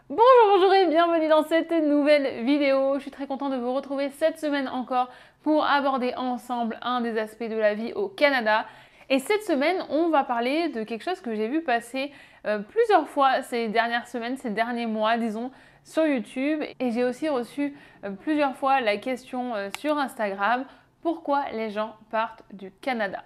Bonjour et bienvenue dans cette nouvelle vidéo. Je suis très contente de vous retrouver cette semaine encore pour aborder ensemble un des aspects de la vie au Canada. Et cette semaine, on va parler de quelque chose que j'ai vu passer plusieurs fois ces dernières semaines, ces derniers mois, disons, sur YouTube. Et j'ai aussi reçu plusieurs fois la question sur Instagram, pourquoi les gens partent du Canada?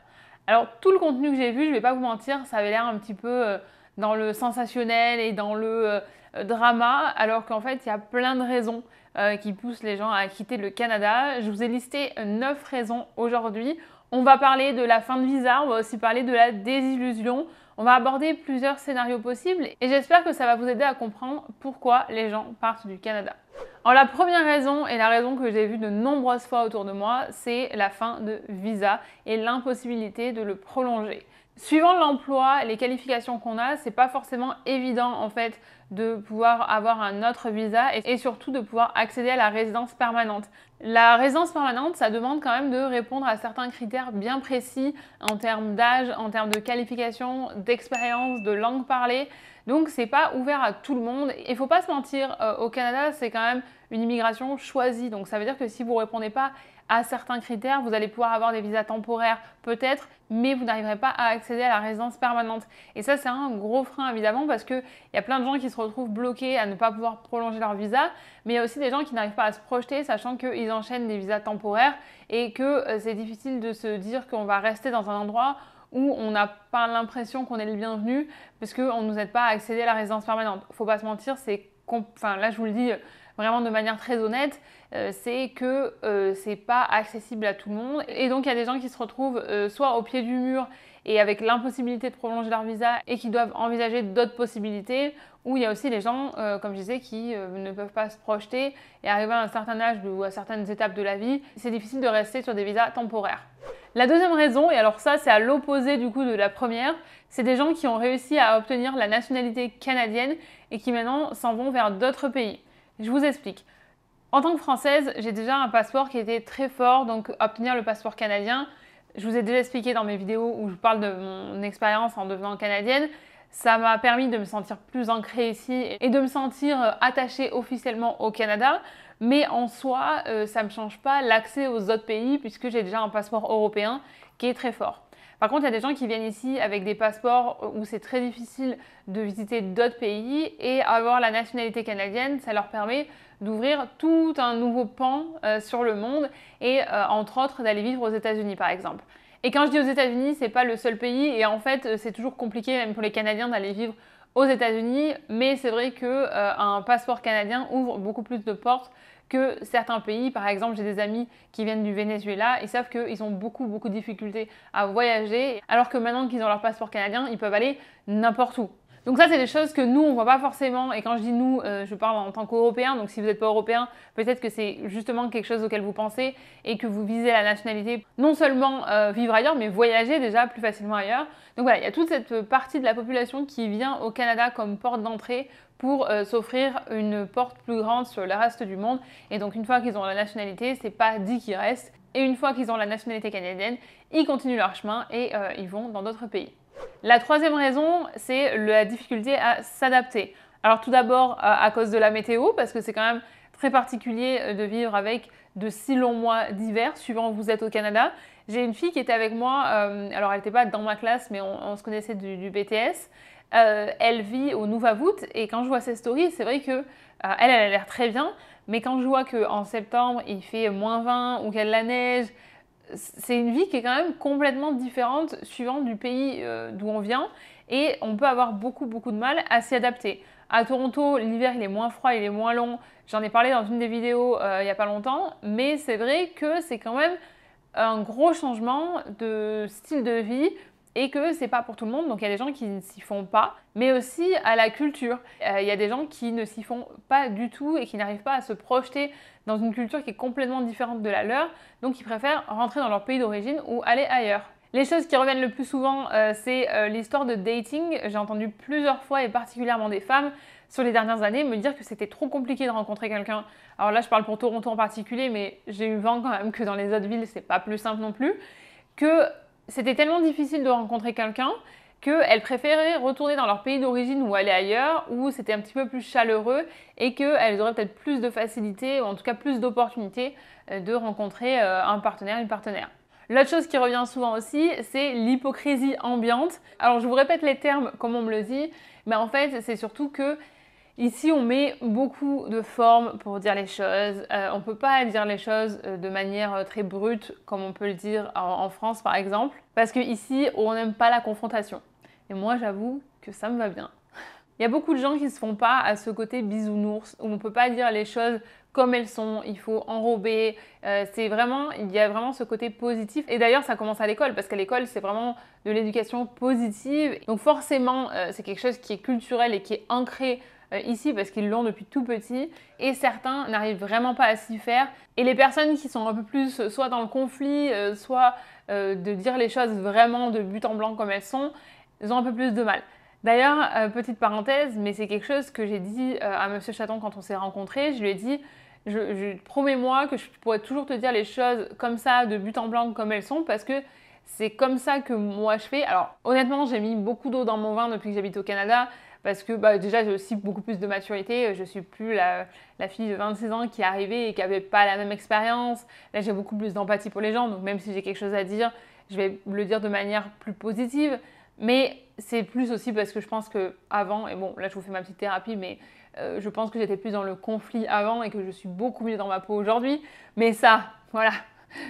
Alors, tout le contenu que j'ai vu, je ne vais pas vous mentir, ça avait l'air un petit peu dans le sensationnel et dans le drama, alors qu'en fait, il y a plein de raisons qui poussent les gens à quitter le Canada. Je vous ai listé 9 raisons aujourd'hui. On va parler de la fin de visa, on va aussi parler de la désillusion. On va aborder plusieurs scénarios possibles et j'espère que ça va vous aider à comprendre pourquoi les gens partent du Canada. Alors la première raison, et la raison que j'ai vue de nombreuses fois autour de moi, c'est la fin de visa et l'impossibilité de le prolonger. Suivant l'emploi, les qualifications qu'on a, c'est pas forcément évident en fait de pouvoir avoir un autre visa et surtout de pouvoir accéder à la résidence permanente. La résidence permanente, ça demande quand même de répondre à certains critères bien précis en termes d'âge, en termes de qualification, d'expérience, de langue parlée. Donc c'est pas ouvert à tout le monde. Il faut pas se mentir, au Canada, c'est quand même une immigration choisie. Donc ça veut dire que si vous répondez pas à certains critères, vous allez pouvoir avoir des visas temporaires peut-être, mais vous n'arriverez pas à accéder à la résidence permanente. Et ça, c'est un gros frein évidemment parce qu'il y a plein de gens qui se retrouvent bloqués à ne pas pouvoir prolonger leur visa, mais il y a aussi des gens qui n'arrivent pas à se projeter sachant qu'ils enchaînent des visas temporaires et que c'est difficile de se dire qu'on va rester dans un endroit où on n'a pas l'impression qu'on est le bienvenu parce qu'on ne nous aide pas à accéder à la résidence permanente. Faut pas se mentir, enfin là je vous le dis vraiment de manière très honnête, c'est que c'est pas accessible à tout le monde. Et donc il y a des gens qui se retrouvent soit au pied du mur et avec l'impossibilité de prolonger leur visa et qui doivent envisager d'autres possibilités, ou il y a aussi les gens, comme je disais, qui ne peuvent pas se projeter et arriver à un certain âge ou à certaines étapes de la vie, c'est difficile de rester sur des visas temporaires. La deuxième raison, et alors ça c'est à l'opposé du coup de la première, c'est des gens qui ont réussi à obtenir la nationalité canadienne et qui maintenant s'en vont vers d'autres pays. Je vous explique. En tant que Française, j'ai déjà un passeport qui était très fort, donc obtenir le passeport canadien, je vous ai déjà expliqué dans mes vidéos où je parle de mon expérience en devenant canadienne, ça m'a permis de me sentir plus ancrée ici et de me sentir attachée officiellement au Canada, mais en soi, ça ne me change pas l'accès aux autres pays puisque j'ai déjà un passeport européen qui est très fort. Par contre, il y a des gens qui viennent ici avec des passeports où c'est très difficile de visiter d'autres pays et avoir la nationalité canadienne, ça leur permet d'ouvrir tout un nouveau pan sur le monde et entre autres d'aller vivre aux États-Unis par exemple. Et quand je dis aux États-Unis, c'est pas le seul pays et en fait c'est toujours compliqué même pour les Canadiens d'aller vivre aux États-Unis, mais c'est vrai qu'un passeport canadien ouvre beaucoup plus de portes que certains pays. Par exemple, j'ai des amis qui viennent du Venezuela, ils savent qu'ils ont beaucoup de difficultés à voyager, alors que maintenant qu'ils ont leur passeport canadien, ils peuvent aller n'importe où. Donc ça, c'est des choses que nous, on ne voit pas forcément. Et quand je dis nous, je parle en tant qu'Européens. Donc si vous n'êtes pas Européen, peut-être que c'est justement quelque chose auquel vous pensez et que vous visez la nationalité, non seulement vivre ailleurs, mais voyager déjà plus facilement ailleurs. Donc voilà, il y a toute cette partie de la population qui vient au Canada comme porte d'entrée pour s'offrir une porte plus grande sur le reste du monde. Et donc une fois qu'ils ont la nationalité, c'est pas dit qu'ils restent. Et une fois qu'ils ont la nationalité canadienne, ils continuent leur chemin et ils vont dans d'autres pays. La troisième raison, c'est la difficulté à s'adapter. Alors tout d'abord à cause de la météo, parce que c'est quand même très particulier de vivre avec de si longs mois d'hiver, suivant où vous êtes au Canada. J'ai une fille qui était avec moi, alors elle n'était pas dans ma classe, mais on se connaissait du BTS. Elle vit au Nunavut et quand je vois ses stories, c'est vrai que elle a l'air très bien, mais quand je vois qu'en septembre il fait -20 ou qu'il y a de la neige, c'est une vie qui est quand même complètement différente suivant du pays d'où on vient et on peut avoir beaucoup de mal à s'y adapter. À Toronto, l'hiver il est moins froid, il est moins long. J'en ai parlé dans une des vidéos il n'y a pas longtemps, mais c'est vrai que c'est quand même un gros changement de style de vie et que c'est pas pour tout le monde, donc il y a des gens qui ne s'y font pas, mais aussi à la culture. Il y a des gens qui ne s'y font pas du tout et qui n'arrivent pas à se projeter dans une culture qui est complètement différente de la leur, donc ils préfèrent rentrer dans leur pays d'origine ou aller ailleurs. Les choses qui reviennent le plus souvent, c'est l'histoire de dating. J'ai entendu plusieurs fois, et particulièrement des femmes, sur les dernières années, me dire que c'était trop compliqué de rencontrer quelqu'un. Alors là, je parle pour Toronto en particulier, mais j'ai eu vent quand même que dans les autres villes, c'est pas plus simple non plus, que c'était tellement difficile de rencontrer quelqu'un qu'elles préféraient retourner dans leur pays d'origine ou aller ailleurs, où c'était un petit peu plus chaleureux et qu'elles auraient peut-être plus de facilité, ou en tout cas plus d'opportunités de rencontrer un partenaire, une partenaire. L'autre chose qui revient souvent aussi, c'est l'hypocrisie ambiante. Alors je vous répète les termes comme on me le dit, mais en fait c'est surtout que ici on met beaucoup de formes pour dire les choses. On ne peut pas dire les choses de manière très brute comme on peut le dire en France par exemple, parce qu'ici on n'aime pas la confrontation. Et moi j'avoue que ça me va bien. Il y a beaucoup de gens qui ne se font pas à ce côté bisounours, où on ne peut pas dire les choses comme elles sont, il faut enrober. Il y a vraiment ce côté positif. Et d'ailleurs, ça commence à l'école, parce qu'à l'école, c'est vraiment de l'éducation positive. Donc forcément, c'est quelque chose qui est culturel et qui est ancré ici, parce qu'ils l'ont depuis tout petit. Et certains n'arrivent vraiment pas à s'y faire. Et les personnes qui sont un peu plus soit dans le conflit, soit de dire les choses vraiment de but en blanc comme elles sont, ils ont un peu plus de mal. D'ailleurs, petite parenthèse, mais c'est quelque chose que j'ai dit à Monsieur Chaton quand on s'est rencontrés. Je lui ai dit, promets-moi que je pourrais toujours te dire les choses comme ça, de but en blanc comme elles sont, parce que c'est comme ça que moi je fais. Alors honnêtement, j'ai mis beaucoup d'eau dans mon vin depuis que j'habite au Canada, parce que déjà j'ai aussi beaucoup plus de maturité. Je suis plus la fille de 26 ans qui est arrivée et qui n'avait pas la même expérience. Là, j'ai beaucoup plus d'empathie pour les gens, donc même si j'ai quelque chose à dire, je vais le dire de manière plus positive. Mais c'est plus aussi parce que je pense qu'avant, et bon là je vous fais ma petite thérapie, mais je pense que j'étais plus dans le conflit avant et que je suis beaucoup mieux dans ma peau aujourd'hui. Mais ça, voilà,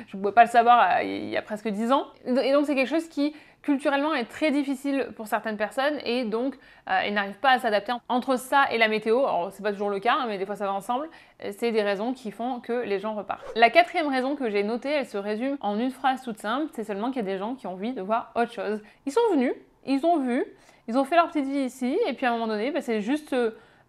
je ne pouvais pas le savoir il y a presque 10 ans. Et donc c'est quelque chose qui culturellement est très difficile pour certaines personnes et donc elles n'arrivent pas à s'adapter. Entre ça et la météo, alors c'est pas toujours le cas, hein, mais des fois ça va ensemble, c'est des raisons qui font que les gens repartent. La quatrième raison que j'ai notée, elle se résume en une phrase toute simple, c'est seulement qu'il y a des gens qui ont envie de voir autre chose. Ils sont venus, ils ont vu, ils ont fait leur petite vie ici et puis à un moment donné, c'est juste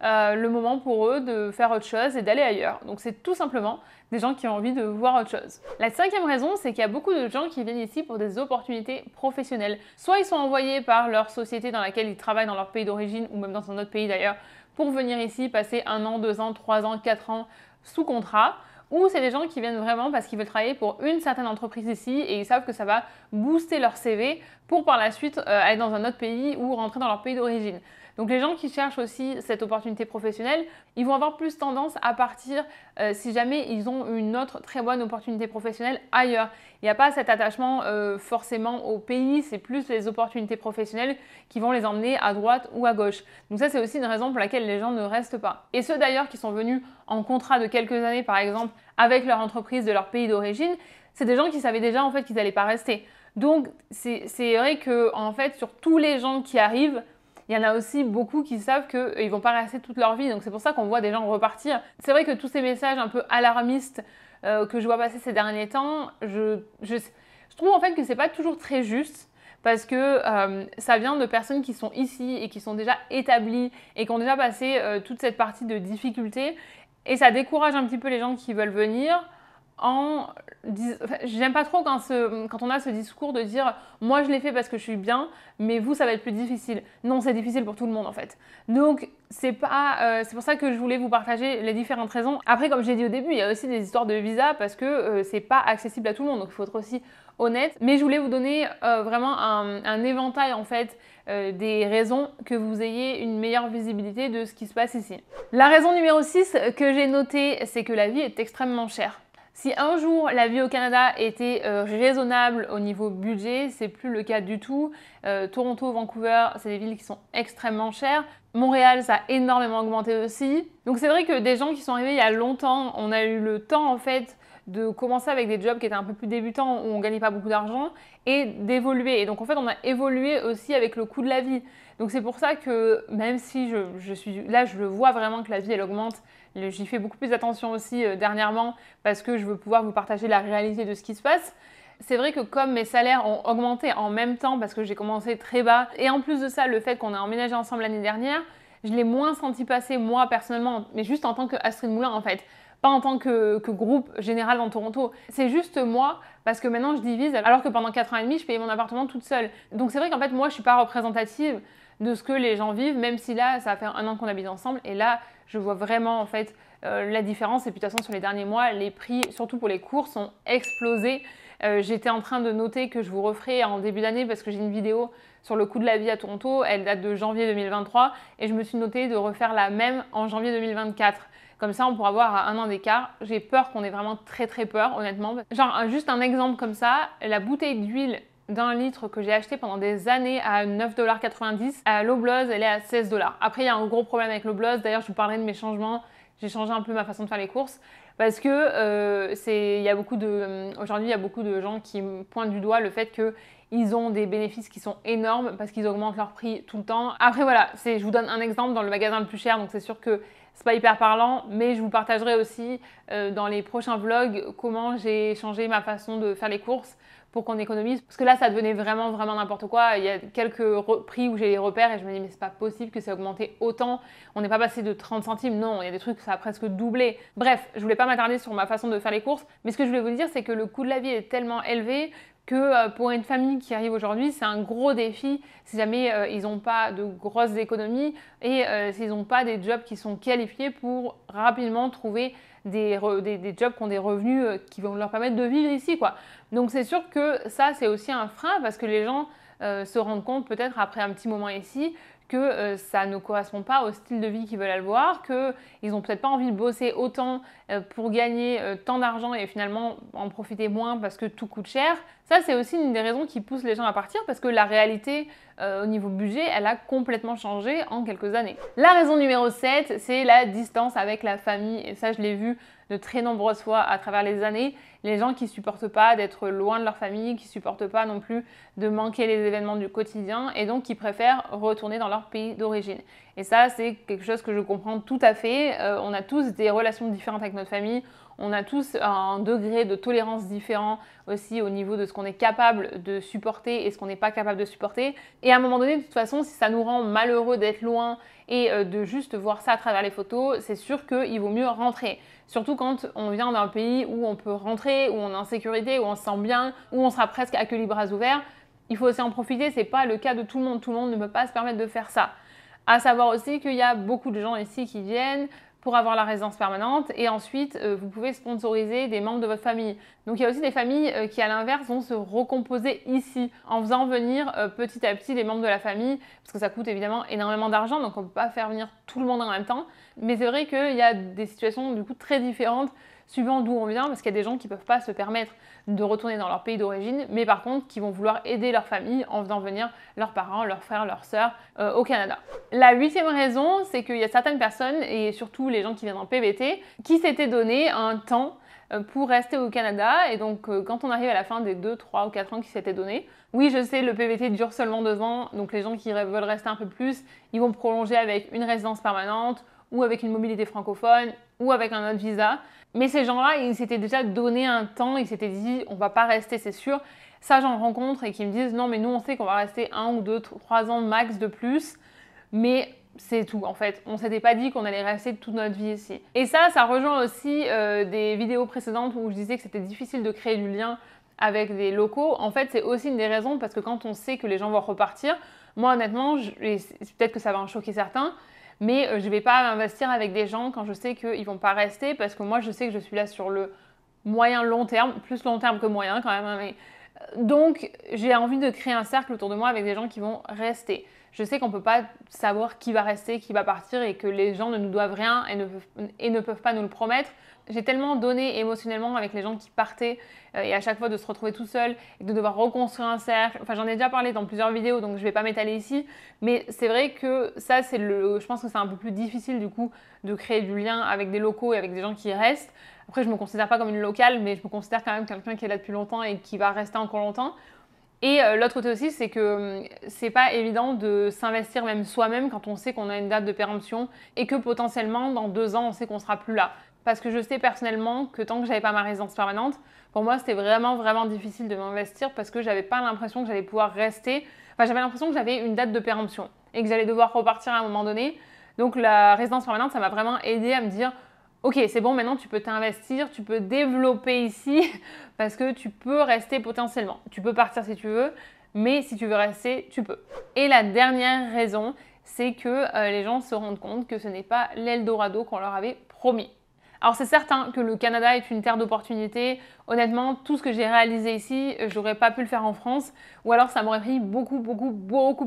le moment pour eux de faire autre chose et d'aller ailleurs. Donc c'est tout simplement des gens qui ont envie de voir autre chose. La cinquième raison, c'est qu'il y a beaucoup de gens qui viennent ici pour des opportunités professionnelles. Soit ils sont envoyés par leur société dans laquelle ils travaillent dans leur pays d'origine ou même dans un autre pays d'ailleurs pour venir ici passer 1 an, 2 ans, 3 ans, 4 ans sous contrat. Ou c'est des gens qui viennent vraiment parce qu'ils veulent travailler pour une certaine entreprise ici et ils savent que ça va booster leur CV pour par la suite aller dans un autre pays ou rentrer dans leur pays d'origine. Donc les gens qui cherchent aussi cette opportunité professionnelle, ils vont avoir plus tendance à partir si jamais ils ont une autre très bonne opportunité professionnelle ailleurs. Il n'y a pas cet attachement forcément au pays, c'est plus les opportunités professionnelles qui vont les emmener à droite ou à gauche. Donc ça c'est aussi une raison pour laquelle les gens ne restent pas. Et ceux d'ailleurs qui sont venus en contrat de quelques années par exemple avec leur entreprise de leur pays d'origine, c'est des gens qui savaient déjà en fait qu'ils n'allaient pas rester. Donc c'est vrai que en fait sur tous les gens qui arrivent, il y en a aussi beaucoup qui savent qu'ils ne vont pas rester toute leur vie. Donc c'est pour ça qu'on voit des gens repartir. C'est vrai que tous ces messages un peu alarmistes que je vois passer ces derniers temps, je trouve en fait que c'est pas toujours très juste. Parce que ça vient de personnes qui sont ici et qui sont déjà établies et qui ont déjà passé toute cette partie de difficulté. Et ça décourage un petit peu les gens qui veulent venir. J'aime pas trop quand on a ce discours de dire moi je l'ai fait parce que je suis bien, mais vous ça va être plus difficile. Non, c'est difficile pour tout le monde en fait. Donc c'est pour ça que je voulais vous partager les différentes raisons. Après, comme j'ai dit au début, il y a aussi des histoires de visa parce que c'est pas accessible à tout le monde, donc il faut être aussi honnête. Mais je voulais vous donner vraiment un éventail en fait des raisons que vous ayez une meilleure visibilité de ce qui se passe ici. La raison numéro 6 que j'ai notée, c'est que la vie est extrêmement chère. Si un jour la vie au Canada était raisonnable au niveau budget, c'est plus le cas du tout. Toronto, Vancouver, c'est des villes qui sont extrêmement chères. Montréal, ça a énormément augmenté aussi. Donc c'est vrai que des gens qui sont arrivés il y a longtemps, on a eu le temps en fait de commencer avec des jobs qui étaient un peu plus débutants où on gagnait pas beaucoup d'argent et d'évoluer. Et donc en fait on a évolué aussi avec le coût de la vie. Donc c'est pour ça que même si je suis là, je le vois vraiment que la vie elle augmente. J'y fais beaucoup plus attention aussi dernièrement parce que je veux pouvoir vous partager la réalité de ce qui se passe. C'est vrai que comme mes salaires ont augmenté en même temps parce que j'ai commencé très bas et en plus de ça, le fait qu'on a emménagé ensemble l'année dernière, je l'ai moins senti passer moi personnellement, mais juste en tant qu'Astrid Moulin en fait. Pas en tant que groupe général dans Toronto. C'est juste moi, parce que maintenant je divise, alors que pendant 4 ans et demi, je payais mon appartement toute seule. Donc c'est vrai qu'en fait, moi, je suis pas représentative de ce que les gens vivent, même si là, ça fait 1 an qu'on habite ensemble. Et là, je vois vraiment en fait la différence. Et puis de toute façon, sur les derniers mois, les prix, surtout pour les courses, ont explosé. J'étais en train de noter que je vous referai en début d'année parce que j'ai une vidéo sur le coût de la vie à Toronto, elle date de janvier 2023 et je me suis noté de refaire la même en janvier 2024. Comme ça, on pourra voir à un an d'écart. J'ai peur qu'on ait vraiment très très peur, honnêtement. Genre, juste un exemple comme ça, la bouteille d'huile d'1 litre que j'ai acheté pendant des années à 9,90 $, à Loblaws, elle est à 16 $. Après, il y a un gros problème avec Loblaws. D'ailleurs, je vous parlerai de mes changements. J'ai changé un peu ma façon de faire les courses parce que aujourd'hui, il y a beaucoup de gens qui me pointent du doigt le fait qu'ils ont des bénéfices qui sont énormes parce qu'ils augmentent leur prix tout le temps. Après, voilà, je vous donne un exemple dans le magasin le plus cher, donc c'est sûr que c'est pas hyper parlant, mais je vous partagerai aussi dans les prochains vlogs comment j'ai changé ma façon de faire les courses pour qu'on économise. Parce que là, ça devenait vraiment n'importe quoi. Il y a quelques prix où j'ai les repères et je me dis mais c'est pas possible que ça ait augmenté autant. On n'est pas passé de 30 centimes, non, il y a des trucs ça a presque doublé. Bref, je voulais pas m'attarder sur ma façon de faire les courses, mais ce que je voulais vous dire, c'est que le coût de la vie est tellement élevé que pour une famille qui arrive aujourd'hui, c'est un gros défi si jamais ils n'ont pas de grosses économies et s'ils n'ont pas des jobs qui sont qualifiés pour rapidement trouver des jobs qui ont des revenus qui vont leur permettre de vivre ici, quoi. Donc c'est sûr que ça, c'est aussi un frein parce que les gens se rendent compte peut-être après un petit moment ici que ça ne correspond pas au style de vie qu'ils veulent avoir, qu'ils n'ont peut-être pas envie de bosser autant pour gagner tant d'argent et finalement en profiter moins parce que tout coûte cher. Ça, c'est aussi une des raisons qui pousse les gens à partir parce que la réalité au niveau budget, elle a complètement changé en quelques années. La raison numéro 7, c'est la distance avec la famille. Et ça, je l'ai vu de très nombreuses fois à travers les années. Les gens qui supportent pas d'être loin de leur famille, qui supportent pas non plus de manquer les événements du quotidien et donc qui préfèrent retourner dans leur pays d'origine. Et ça, c'est quelque chose que je comprends tout à fait. On a tous des relations différentes avec notre famille. On a tous un degré de tolérance différent aussi au niveau de ce qu'on est capable de supporter et ce qu'on n'est pas capable de supporter. Et à un moment donné, de toute façon, si ça nous rend malheureux d'être loin et de juste voir ça à travers les photos, c'est sûr qu'il vaut mieux rentrer. Surtout quand on vient d'un pays où on peut rentrer, où on est en sécurité, où on se sent bien, où on sera presque accueilli bras ouverts. Il faut aussi en profiter, c'est pas le cas de tout le monde. Tout le monde ne peut pas se permettre de faire ça. À savoir aussi qu'il y a beaucoup de gens ici qui viennent pour avoir la résidence permanente et ensuite vous pouvez sponsoriser des membres de votre famille. Donc il y a aussi des familles qui à l'inverse vont se recomposer ici en faisant venir petit à petit les membres de la famille parce que ça coûte évidemment énormément d'argent donc on ne peut pas faire venir tout le monde en même temps. Mais c'est vrai qu'il y a des situations du coup très différentes suivant d'où on vient parce qu'il y a des gens qui ne peuvent pas se permettre de retourner dans leur pays d'origine mais par contre qui vont vouloir aider leur famille en faisant venir leurs parents, leurs frères, leurs sœurs au Canada. La 8e raison, c'est qu'il y a certaines personnes et surtout les gens qui viennent en PVT qui s'étaient donné un temps pour rester au Canada et donc quand on arrive à la fin des 2, 3 ou 4 ans qui s'étaient donnés, oui je sais le PVT dure seulement 2 ans donc les gens qui veulent rester un peu plus, ils vont prolonger avec une résidence permanente ou avec une mobilité francophone ou avec un autre visa. Mais ces gens-là, ils s'étaient déjà donné un temps, ils s'étaient dit on va pas rester c'est sûr. Ça j'en rencontre et qui me disent non mais nous on sait qu'on va rester 1 ou 2, 3 ans max de plus, mais c'est tout en fait. On s'était pas dit qu'on allait rester toute notre vie ici. Et ça rejoint aussi des vidéos précédentes où je disais que c'était difficile de créer du lien avec des locaux. En fait c'est aussi une des raisons parce que quand on sait que les gens vont repartir, moi honnêtement, peut-être que ça va en choquer certains, mais je ne vais pas investir avec des gens quand je sais qu'ils ne vont pas rester parce que moi je sais que je suis là sur le moyen long terme, plus long terme que moyen quand même. Mais... Donc j'ai envie de créer un cercle autour de moi avec des gens qui vont rester. Je sais qu'on ne peut pas savoir qui va rester, qui va partir et que les gens ne nous doivent rien et ne peuvent pas nous le promettre. J'ai tellement donné émotionnellement avec les gens qui partaient et à chaque fois de se retrouver tout seul et de devoir reconstruire un cercle. Enfin, j'en ai déjà parlé dans plusieurs vidéos donc je ne vais pas m'étaler ici. Mais c'est vrai que ça, je pense que c'est un peu plus difficile du coup de créer du lien avec des locaux et avec des gens qui restent. Après, je ne me considère pas comme une locale, mais je me considère quand même quelqu'un qui est là depuis longtemps et qui va rester encore longtemps. Et l'autre côté aussi, c'est que c'est pas évident de s'investir même soi-même quand on sait qu'on a une date de péremption et que potentiellement dans 2 ans, on sait qu'on sera plus là. Parce que je sais personnellement que tant que j'avais pas ma résidence permanente, pour moi c'était vraiment difficile de m'investir parce que j'avais pas l'impression que j'allais pouvoir rester. Enfin, j'avais l'impression que j'avais une date de péremption et que j'allais devoir repartir à un moment donné. Donc la résidence permanente, ça m'a vraiment aidé à me dire ok, c'est bon, maintenant tu peux t'investir, tu peux développer ici parce que tu peux rester potentiellement. Tu peux partir si tu veux, mais si tu veux rester, tu peux. Et la dernière raison, c'est que les gens se rendent compte que ce n'est pas l'Eldorado qu'on leur avait promis. Alors c'est certain que le Canada est une terre d'opportunités. Honnêtement, tout ce que j'ai réalisé ici, j'aurais pas pu le faire en France, ou alors ça m'aurait pris beaucoup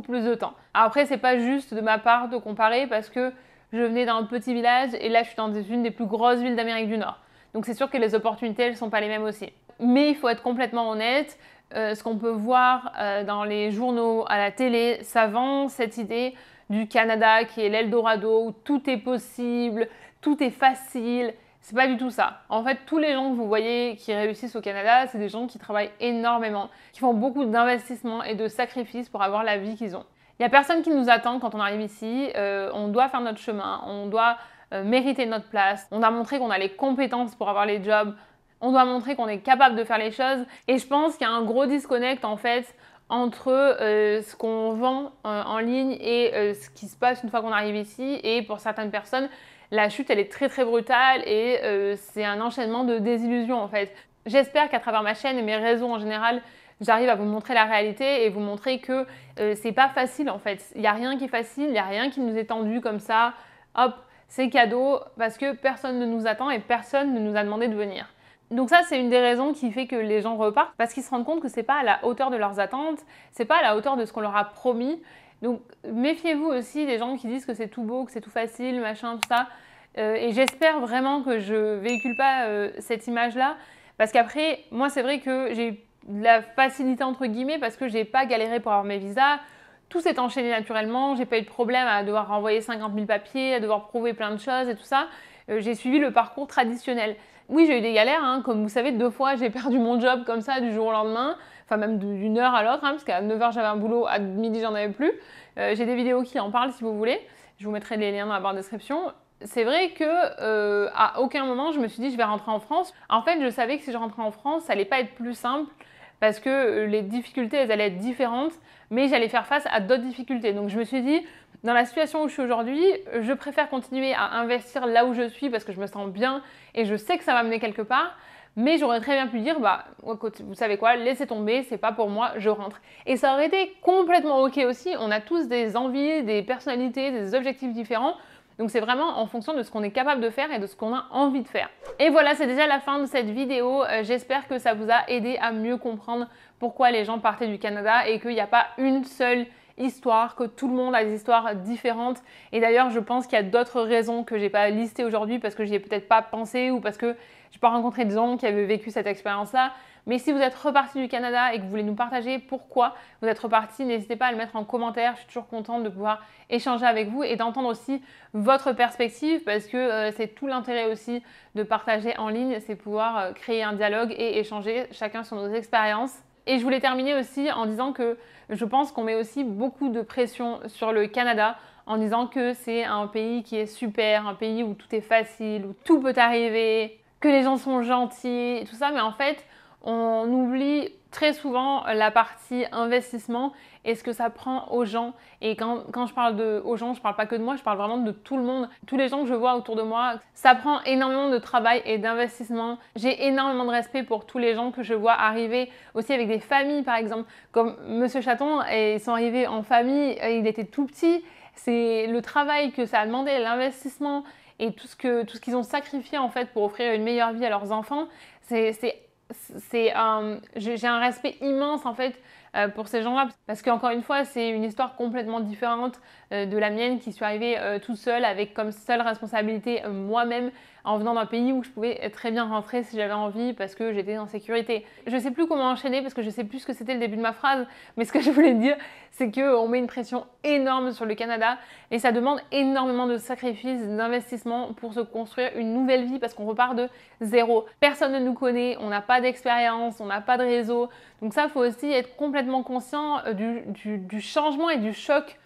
plus de temps. Après, c'est pas juste de ma part de comparer parce que je venais d'un petit village et là je suis dans une des plus grosses villes d'Amérique du Nord. Donc c'est sûr que les opportunités, elles sont pas les mêmes aussi. Mais il faut être complètement honnête, ce qu'on peut voir dans les journaux, à la télé, ça vend cette idée du Canada qui est l'Eldorado, où tout est possible, tout est facile. C'est pas du tout ça. En fait, tous les gens que vous voyez qui réussissent au Canada, c'est des gens qui travaillent énormément, qui font beaucoup d'investissements et de sacrifices pour avoir la vie qu'ils ont. Il n'y a personne qui nous attend quand on arrive ici. On doit faire notre chemin, on doit mériter notre place. On doit montrer qu'on a les compétences pour avoir les jobs. On doit montrer qu'on est capable de faire les choses. Et je pense qu'il y a un gros disconnect en fait entre ce qu'on vend en ligne et ce qui se passe une fois qu'on arrive ici. Et pour certaines personnes, la chute, elle est très brutale et c'est un enchaînement de désillusions en fait. J'espère qu'à travers ma chaîne et mes réseaux en général, j'arrive à vous montrer la réalité et vous montrer que c'est pas facile en fait. Il n'y a rien qui est facile, il n'y a rien qui nous est tendu comme ça. Hop, c'est cadeau parce que personne ne nous attend et personne ne nous a demandé de venir. Donc ça, c'est une des raisons qui fait que les gens repartent parce qu'ils se rendent compte que c'est pas à la hauteur de leurs attentes, c'est pas à la hauteur de ce qu'on leur a promis. Donc méfiez-vous aussi des gens qui disent que c'est tout beau, que c'est tout facile, machin, tout ça. Et j'espère vraiment que je véhicule pas cette image-là parce qu'après, moi, c'est vrai que j'ai eu de la facilité entre guillemets parce que j'ai pas galéré pour avoir mes visas. Tout s'est enchaîné naturellement, j'ai pas eu de problème à devoir renvoyer 50 000 papiers, à devoir prouver plein de choses et tout ça. J'ai suivi le parcours traditionnel. Oui, j'ai eu des galères, hein. Comme vous savez, 2 fois j'ai perdu mon job comme ça du jour au lendemain, enfin même d'une heure à l'autre, hein, parce qu'à 9 h j'avais un boulot, à midi j'en avais plus. J'ai des vidéos qui en parlent si vous voulez, je vous mettrai les liens dans la barre de description. C'est vrai que à aucun moment je me suis dit je vais rentrer en France. En fait, je savais que si je rentrais en France, ça allait pas être plus simple parce que les difficultés elles allaient être différentes, mais j'allais faire face à d'autres difficultés. Donc je me suis dit, dans la situation où je suis aujourd'hui, je préfère continuer à investir là où je suis parce que je me sens bien et je sais que ça va mener quelque part. Mais j'aurais très bien pu dire, bah, vous savez quoi, laissez tomber, c'est pas pour moi, je rentre. Et ça aurait été complètement ok aussi. On a tous des envies, des personnalités, des objectifs différents. Donc c'est vraiment en fonction de ce qu'on est capable de faire et de ce qu'on a envie de faire. Et voilà, c'est déjà la fin de cette vidéo. J'espère que ça vous a aidé à mieux comprendre pourquoi les gens partaient du Canada et qu'il n'y a pas une seule histoire, que tout le monde a des histoires différentes. Et d'ailleurs, je pense qu'il y a d'autres raisons que j'ai pas listées aujourd'hui parce que j'y ai peut-être pas pensé ou parce que j'ai pas rencontré des gens qui avaient vécu cette expérience-là. Mais si vous êtes reparti du Canada et que vous voulez nous partager pourquoi vous êtes reparti, n'hésitez pas à le mettre en commentaire. Je suis toujours contente de pouvoir échanger avec vous et d'entendre aussi votre perspective parce que c'est tout l'intérêt aussi de partager en ligne, c'est pouvoir créer un dialogue et échanger chacun sur nos expériences. Et je voulais terminer aussi en disant que je pense qu'on met aussi beaucoup de pression sur le Canada en disant que c'est un pays qui est super, un pays où tout est facile, où tout peut arriver, que les gens sont gentils, tout ça. Mais en fait, on oublie très souvent la partie investissement et ce que ça prend aux gens. Et quand je parle aux gens, je ne parle pas que de moi, je parle vraiment de tout le monde. Tous les gens que je vois autour de moi, ça prend énormément de travail et d'investissement. J'ai énormément de respect pour tous les gens que je vois arriver, aussi avec des familles par exemple. Comme Monsieur Chaton, ils sont arrivés en famille, il était tout petit. C'est le travail que ça a demandé, l'investissement et tout ce qu'ils ont sacrifié en fait pour offrir une meilleure vie à leurs enfants. J'ai un respect immense en fait pour ces gens-là parce qu'encore une fois c'est une histoire complètement différente de la mienne qui suis arrivée toute seule avec comme seule responsabilité moi-même en venant d'un pays où je pouvais très bien rentrer si j'avais envie parce que j'étais en sécurité. Je sais plus comment enchaîner parce que je sais plus ce que c'était le début de ma phrase, mais ce que je voulais dire c'est qu'on met une pression énorme sur le Canada et ça demande énormément de sacrifices, d'investissements pour se construire une nouvelle vie parce qu'on repart de zéro. Personne ne nous connaît, on n'a pas d'expérience, on n'a pas de réseau. Donc ça, il faut aussi être complètement conscient du changement et du choc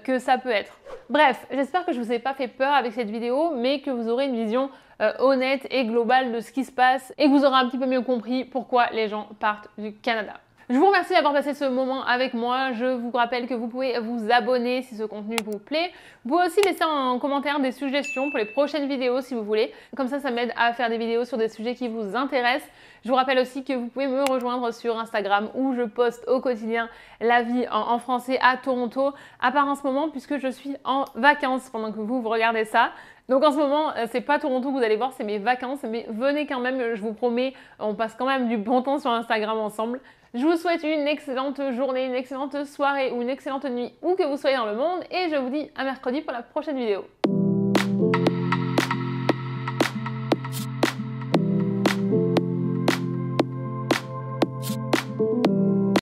que ça peut être. Bref, j'espère que je ne vous ai pas fait peur avec cette vidéo, mais que vous aurez une vision honnête et globale de ce qui se passe et que vous aurez un petit peu mieux compris pourquoi les gens partent du Canada. Je vous remercie d'avoir passé ce moment avec moi. Je vous rappelle que vous pouvez vous abonner si ce contenu vous plaît. Vous pouvez aussi laisser en commentaire des suggestions pour les prochaines vidéos si vous voulez. Comme ça m'aide à faire des vidéos sur des sujets qui vous intéressent. Je vous rappelle aussi que vous pouvez me rejoindre sur Instagram où je poste au quotidien la vie en français à Toronto, à part en ce moment puisque je suis en vacances pendant que vous regardez ça. Donc en ce moment, c'est pas Toronto que vous allez voir, c'est mes vacances, mais venez quand même, je vous promets, on passe quand même du bon temps sur Instagram ensemble. Je vous souhaite une excellente journée, une excellente soirée ou une excellente nuit où que vous soyez dans le monde et je vous dis à mercredi pour la prochaine vidéo.